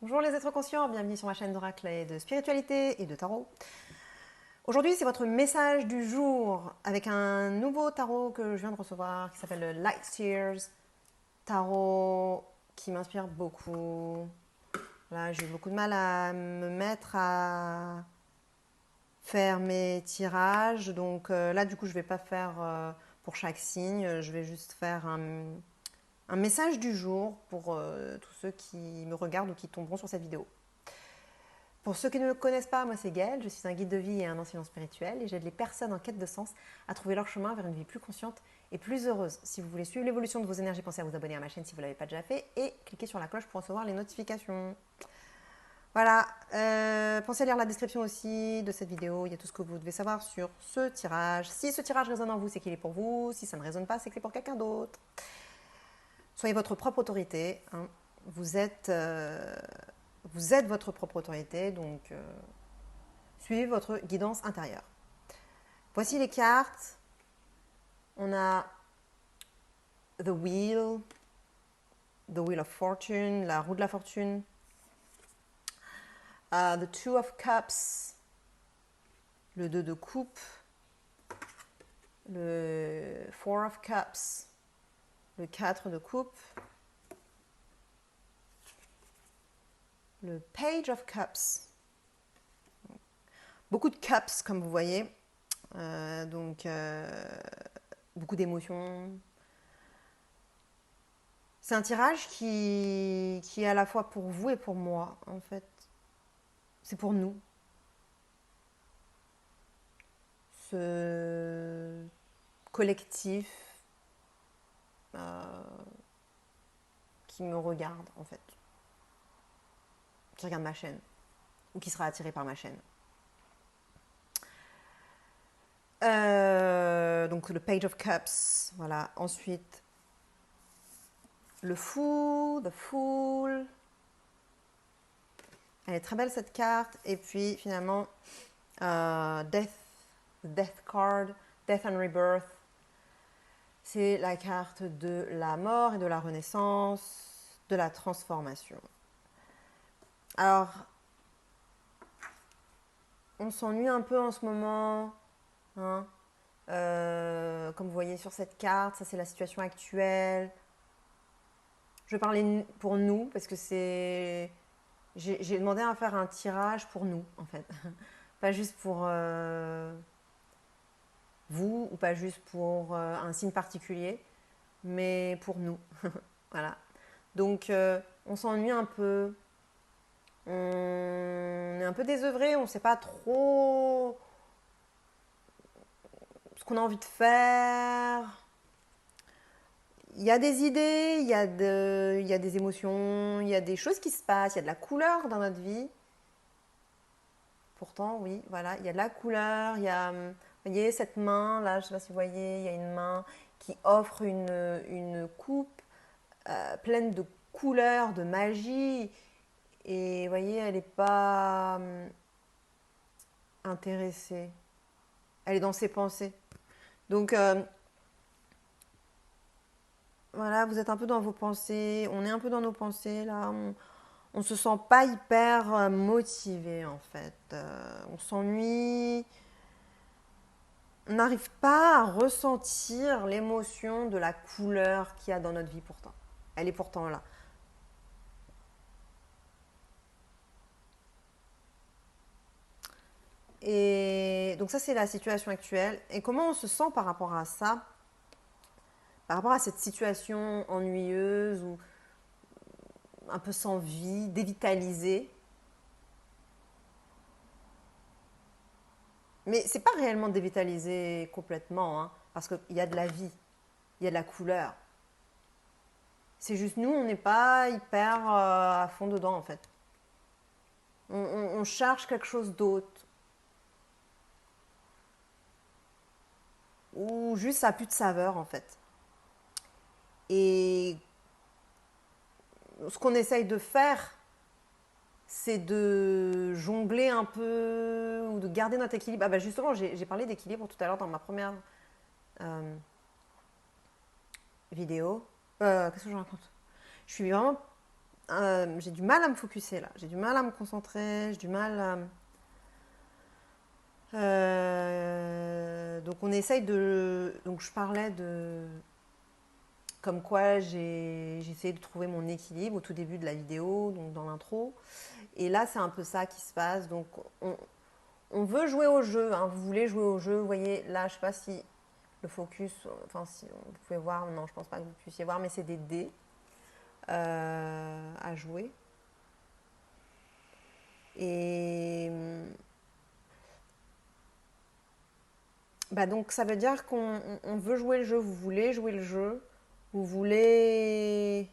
Bonjour les êtres conscients, bienvenue sur ma chaîne d'oracle et de spiritualité et de tarot. Aujourd'hui, c'est votre message du jour avec un nouveau tarot que je viens de recevoir qui s'appelle le Light Seers. Tarot qui m'inspire beaucoup. Là, j'ai eu beaucoup de mal à me mettre à faire mes tirages. Donc là, du coup, je ne vais pas faire pour chaque signe. Je vais juste faire un message du jour pour tous ceux qui me regardent ou qui tomberont sur cette vidéo. Pour ceux qui ne me connaissent pas, moi c'est Gaëlle, je suis un guide de vie et un enseignant spirituel et j'aide les personnes en quête de sens à trouver leur chemin vers une vie plus consciente et plus heureuse. Si vous voulez suivre l'évolution de vos énergies, pensez à vous abonner à ma chaîne si vous ne l'avez pas déjà fait et cliquez sur la cloche pour recevoir les notifications. Voilà, pensez à lire la description aussi de cette vidéo, il y a tout ce que vous devez savoir sur ce tirage. Si ce tirage résonne en vous, c'est qu'il est pour vous, si ça ne résonne pas, c'est qu'il est pour quelqu'un d'autre. Soyez votre propre autorité, hein. Vous êtes votre propre autorité, donc suivez votre guidance intérieure. Voici les cartes. On a The Wheel, The Wheel of Fortune, la roue de la fortune. The Two of Cups, le 2 de coupe. Le Four of Cups, le 4 de coupe. Le Page of Cups. Beaucoup de cups, comme vous voyez. Donc, beaucoup d'émotions. C'est un tirage qui est à la fois pour vous et pour moi, en fait. C'est pour nous. Ce collectif qui me regarde, en fait. Qui regarde ma chaîne. Ou qui sera attiré par ma chaîne. Donc le Page of Cups, voilà. Ensuite, le Fou, The Fool. Elle est très belle cette carte. Et puis finalement, Death Card, Death and Rebirth. C'est la carte de la mort et de la renaissance, de la transformation. Alors, on s'ennuie un peu en ce moment, hein. Comme vous voyez sur cette carte, ça c'est la situation actuelle. Je vais parler pour nous parce que c'est... J'ai demandé à faire un tirage pour nous, en fait. Pas juste pour vous ou pas juste pour un signe particulier, mais pour nous. Voilà. Donc, on s'ennuie un peu. On est un peu désœuvré, on ne sait pas trop ce qu'on a envie de faire. Il y a des idées, il y a des émotions, il y a des choses qui se passent, il y a de la couleur dans notre vie. Pourtant, oui, voilà, il y a de la couleur, il y a, vous voyez, cette main, là, je ne sais pas si vous voyez, il y a une main qui offre une coupe pleine de couleurs, de magie. Et vous voyez, elle n'est pas intéressée. Elle est dans ses pensées. Donc, voilà, vous êtes un peu dans vos pensées. On est un peu dans nos pensées, là. On se sent pas hyper motivé, en fait. On s'ennuie. On n'arrive pas à ressentir l'émotion de la couleur qu'il y a dans notre vie pourtant. Elle est pourtant là. Et donc ça, c'est la situation actuelle. Et comment on se sent par rapport à ça, par rapport à cette situation ennuyeuse ou un peu sans vie, dévitalisée. Mais c'est pas réellement dévitalisé complètement, hein, parce qu'il y a de la vie, il y a de la couleur. C'est juste nous, on n'est pas hyper à fond dedans en fait. On cherche quelque chose d'autre. Ou juste ça n'a plus de saveur en fait. Et ce qu'on essaye de faire, c'est de jongler un peu ou de garder notre équilibre. Ah bah justement, j'ai parlé d'équilibre tout à l'heure dans ma première euh, vidéo. Qu'est-ce que je raconte? Je suis vraiment j'ai du mal à me focuser là. J'ai du mal à me concentrer. J'ai du mal à... donc on essaye de... Donc je parlais de... Comme quoi j'ai essayé de trouver mon équilibre au tout début de la vidéo, donc dans l'intro. Et là, c'est un peu ça qui se passe. Donc on veut jouer au jeu, hein. Vous voulez jouer au jeu. Vous voyez, là, je ne sais pas si le focus... Enfin, si vous pouvez voir. Non, je ne pense pas que vous puissiez voir, mais c'est des dés à jouer. Et... Bah donc ça veut dire qu'on veut jouer le jeu, vous voulez jouer le jeu, vous voulez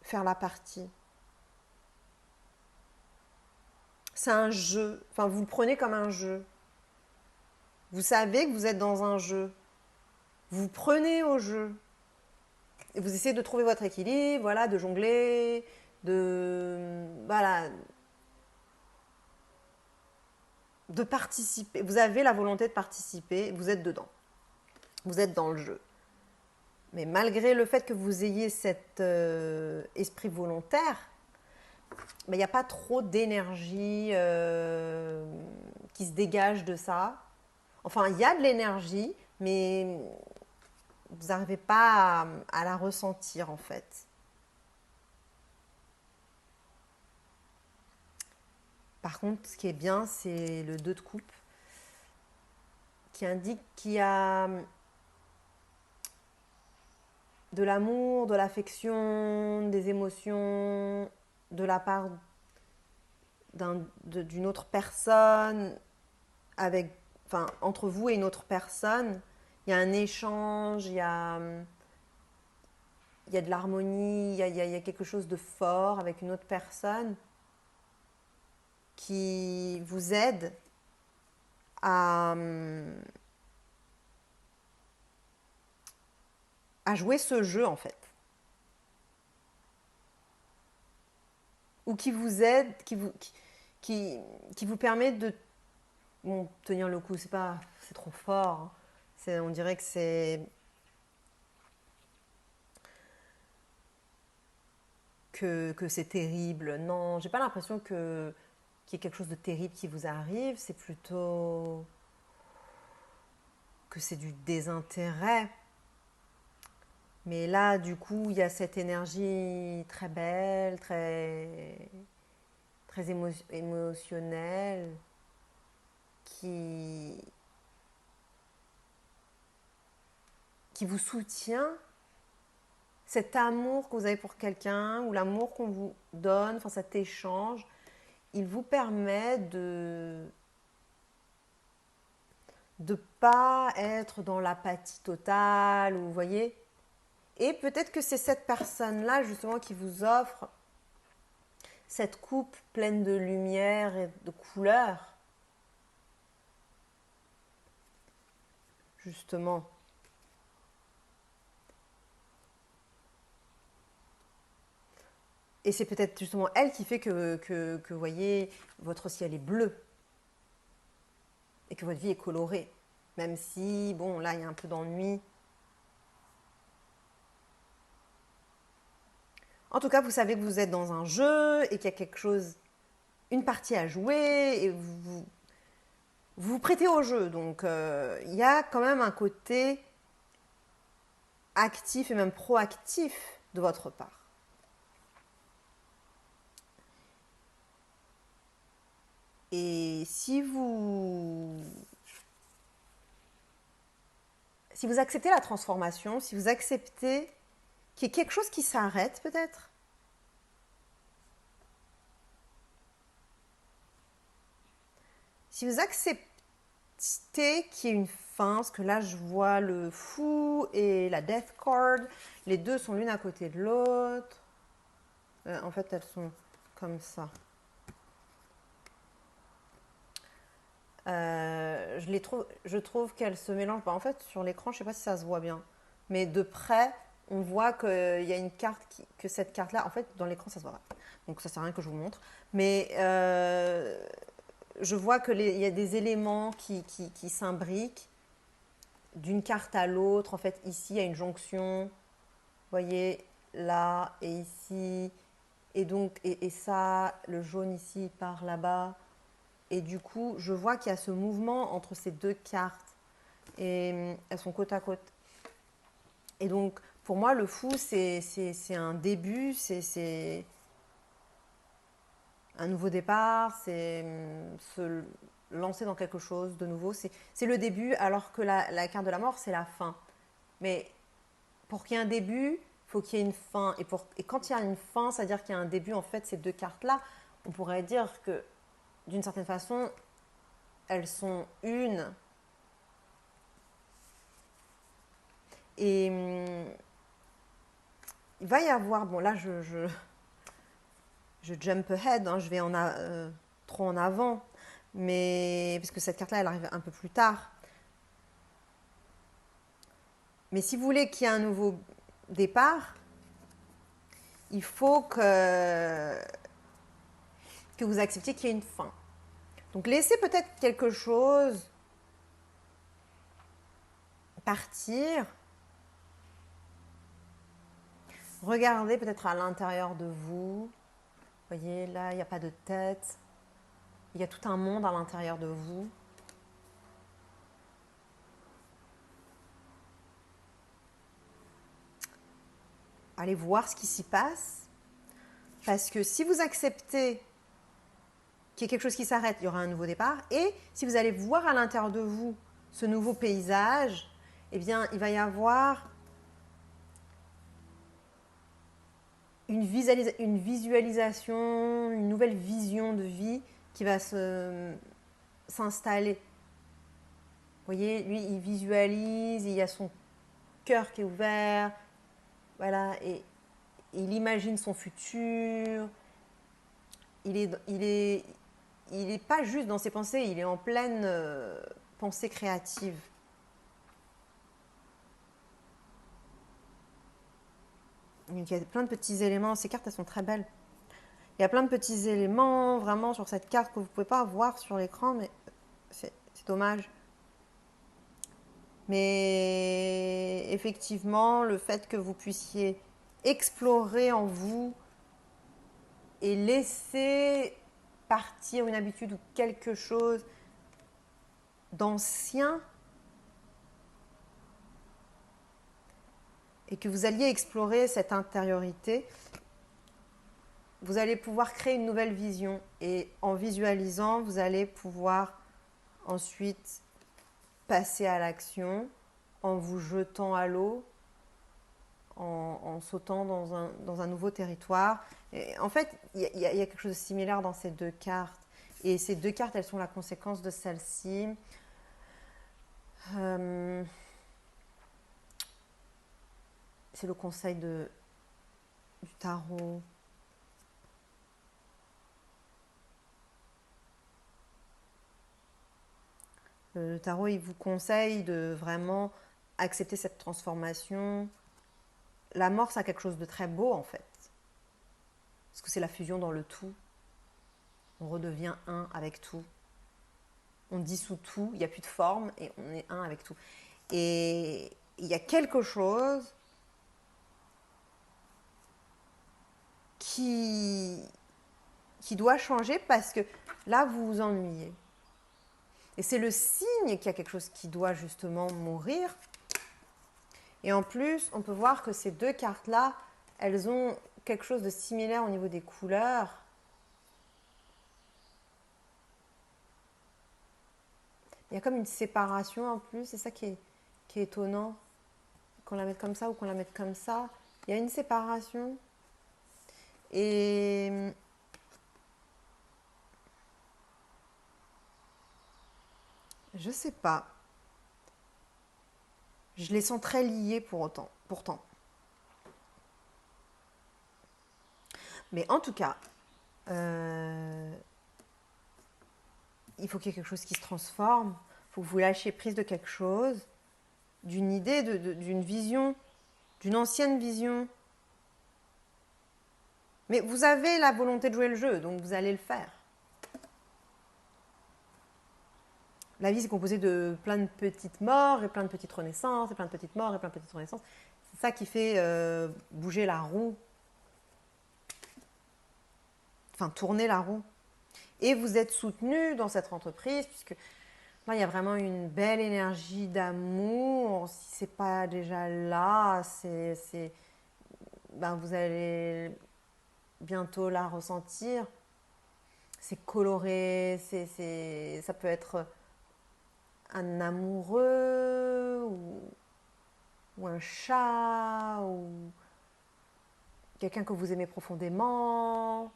faire la partie. C'est un jeu, enfin vous le prenez comme un jeu. Vous savez que vous êtes dans un jeu. Vous prenez au jeu. Et vous essayez de trouver votre équilibre, voilà, de jongler, voilà, de participer. Vous avez la volonté de participer, vous êtes dedans. Vous êtes dans le jeu. Mais malgré le fait que vous ayez cet esprit volontaire, il n'y a pas trop d'énergie qui se dégage de ça. Enfin, il y a de l'énergie, mais vous n'arrivez pas à la ressentir en fait. Par contre, ce qui est bien, c'est le 2 de coupe qui indique qu'il y a de l'amour, de l'affection, des émotions de la part d'une autre personne, entre vous et une autre personne. Il y a un échange, il y a de l'harmonie, il y a quelque chose de fort avec une autre personne qui vous aide à jouer ce jeu en fait. Ou qui vous aide, qui vous permet de tenir le coup. C'est trop fort. On dirait que c'est c'est terrible. Non, j'ai pas l'impression qu'il y ait quelque chose de terrible qui vous arrive. C'est plutôt que c'est du désintérêt. Mais là, du coup, il y a cette énergie très belle, très émotionnelle qui vous soutient. Cet amour que vous avez pour quelqu'un ou l'amour qu'on vous donne, enfin cet échange, il vous permet de pas être dans l'apathie totale, ou vous voyez. Et peut-être que c'est cette personne-là justement qui vous offre cette coupe pleine de lumière et de couleurs. Justement. Et c'est peut-être justement elle qui fait que vous voyez, votre ciel est bleu. Et que votre vie est colorée. Même si, bon, là, il y a un peu d'ennui. En tout cas, vous savez que vous êtes dans un jeu et qu'il y a quelque chose, une partie à jouer, et vous vous prêtez au jeu. Donc, il y a quand même un côté actif et même proactif de votre part. Et si vous acceptez la transformation, si vous acceptez qu'il y ait quelque chose qui s'arrête peut-être, si vous acceptez qu'il y ait une fin, parce que là je vois le fou et la death card, les deux sont l'une à côté de l'autre. En fait, elles sont comme ça. Je trouve qu'elles se mélangent. En fait, sur l'écran, je ne sais pas si ça se voit bien, mais de près, on voit qu'il y a une carte, que cette carte-là, en fait, dans l'écran, ça se voit pas. Donc, ça ne sert à rien que je vous montre. Mais je vois qu'il y a des éléments qui s'imbriquent d'une carte à l'autre. En fait, ici, il y a une jonction voyez, là et ici. Et donc, et ça, le jaune ici part là-bas. Et du coup, je vois qu'il y a ce mouvement entre ces deux cartes. Et elles sont côte à côte. Et donc, pour moi, le fou, c'est un début, c'est un nouveau départ, c'est se lancer dans quelque chose de nouveau. C'est le début, alors que la carte de la mort, c'est la fin. Mais pour qu'il y ait un début, il faut qu'il y ait une fin. Et quand il y a une fin, c'est-à-dire qu'il y a un début, en fait, ces deux cartes-là, on pourrait dire que, d'une certaine façon, elles sont une. Et il va y avoir, bon là je jump ahead, hein, je vais trop en avant, mais parce que cette carte-là, elle arrive un peu plus tard. Mais si vous voulez qu'il y ait un nouveau départ, il faut que vous acceptiez qu'il y ait une fin. Donc laissez peut-être quelque chose partir. Regardez peut-être à l'intérieur de vous. Vous voyez, là, il n'y a pas de tête. Il y a tout un monde à l'intérieur de vous. Allez voir ce qui s'y passe. Parce que si vous acceptez qu'il y ait quelque chose qui s'arrête, il y aura un nouveau départ. Et si vous allez voir à l'intérieur de vous ce nouveau paysage, eh bien, il va y avoir une visualisation, une nouvelle vision de vie qui va s'installer. Vous voyez, lui, il visualise, il y a son cœur qui est ouvert, voilà, et il imagine son futur. Il est pas juste dans ses pensées, il est en pleine pensée créative. Il y a plein de petits éléments. Ces cartes, elles sont très belles. Il y a plein de petits éléments vraiment sur cette carte que vous ne pouvez pas voir sur l'écran, mais c'est dommage. Mais effectivement, le fait que vous puissiez explorer en vous et laisser partir une habitude ou quelque chose d'ancien et que vous alliez explorer cette intériorité, vous allez pouvoir créer une nouvelle vision. Et en visualisant, vous allez pouvoir ensuite passer à l'action en vous jetant à l'eau, en sautant dans un nouveau territoire. Et en fait, il y a quelque chose de similaire dans ces deux cartes. Et ces deux cartes, elles sont la conséquence de celle-ci. C'est le conseil du tarot. Le tarot, il vous conseille de vraiment accepter cette transformation. La mort, c'est quelque chose de très beau, en fait. Parce que c'est la fusion dans le tout. On redevient un avec tout. On dissout tout, il n'y a plus de forme et on est un avec tout. Et il y a quelque chose qui doit changer parce que là, vous vous ennuyez. Et c'est le signe qu'il y a quelque chose qui doit justement mourir. Et en plus, on peut voir que ces deux cartes-là, elles ont quelque chose de similaire au niveau des couleurs. Il y a comme une séparation en plus, c'est ça qui est étonnant. Qu'on la mette comme ça ou qu'on la mette comme ça, il y a une séparation. Et je sais pas. Je les sens très liés pourtant. Mais en tout cas, il faut qu'il y ait quelque chose qui se transforme. Il faut que vous lâchiez prise de quelque chose, d'une idée, d'une vision, d'une ancienne vision. Mais vous avez la volonté de jouer le jeu, donc vous allez le faire. La vie, c'est composé de plein de petites morts et plein de petites renaissances, et plein de petites morts et plein de petites renaissances. ça qui fait bouger la roue, enfin tourner la roue. Et vous êtes soutenu dans cette entreprise, puisque là, il y a vraiment une belle énergie d'amour. Si ce n'est pas déjà là, ben, vous allez bientôt la ressentir. C'est coloré, ça peut être un amoureux ou un chat ou quelqu'un que vous aimez profondément,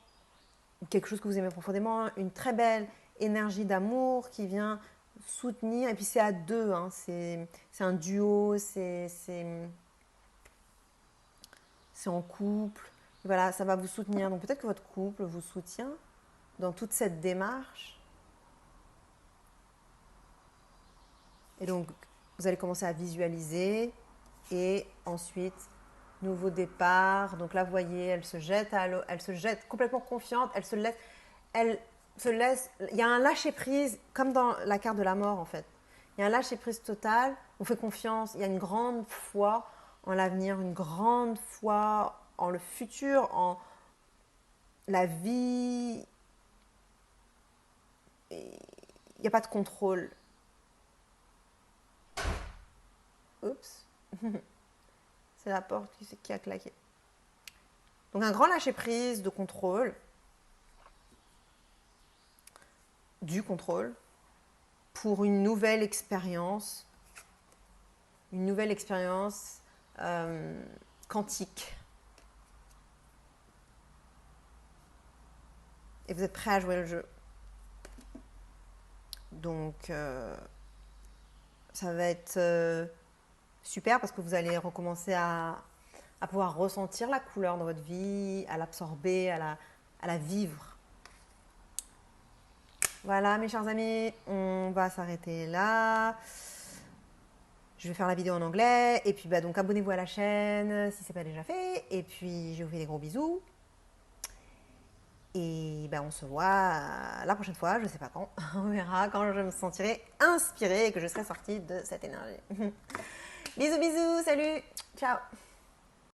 quelque chose que vous aimez profondément, une très belle énergie d'amour qui vient soutenir. Et puis c'est à deux, hein, c'est un duo, c'est en couple. Et voilà, ça va vous soutenir. Donc peut-être que votre couple vous soutient dans toute cette démarche. Et donc vous allez commencer à visualiser et ensuite nouveau départ. Donc là, vous voyez, elle se jette à l'eau, elle se jette complètement confiante, elle se laisse, il y a un lâcher prise comme dans la carte de la mort en fait. Il y a un lâcher prise total, on fait confiance, il y a une grande foi en l'avenir, une grande foi en le futur, en la vie. Il n'y a pas de contrôle. Oups. C'est la porte qui a claqué. Donc un grand lâcher prise de contrôle, du contrôle, pour une nouvelle expérience quantique. Et vous êtes prêt à jouer le jeu. Donc ça va être super parce que vous allez recommencer à pouvoir ressentir la couleur dans votre vie, à l'absorber, à la vivre. Voilà mes chers amis, on va s'arrêter là. Je vais faire la vidéo en anglais et puis donc abonnez-vous à la chaîne si ce n'est pas déjà fait. Et puis je vous fais des gros bisous. Et on se voit la prochaine fois, je ne sais pas quand. On verra quand je me sentirai inspirée et que je serai sortie de cette énergie. Bisous bisous, salut, ciao.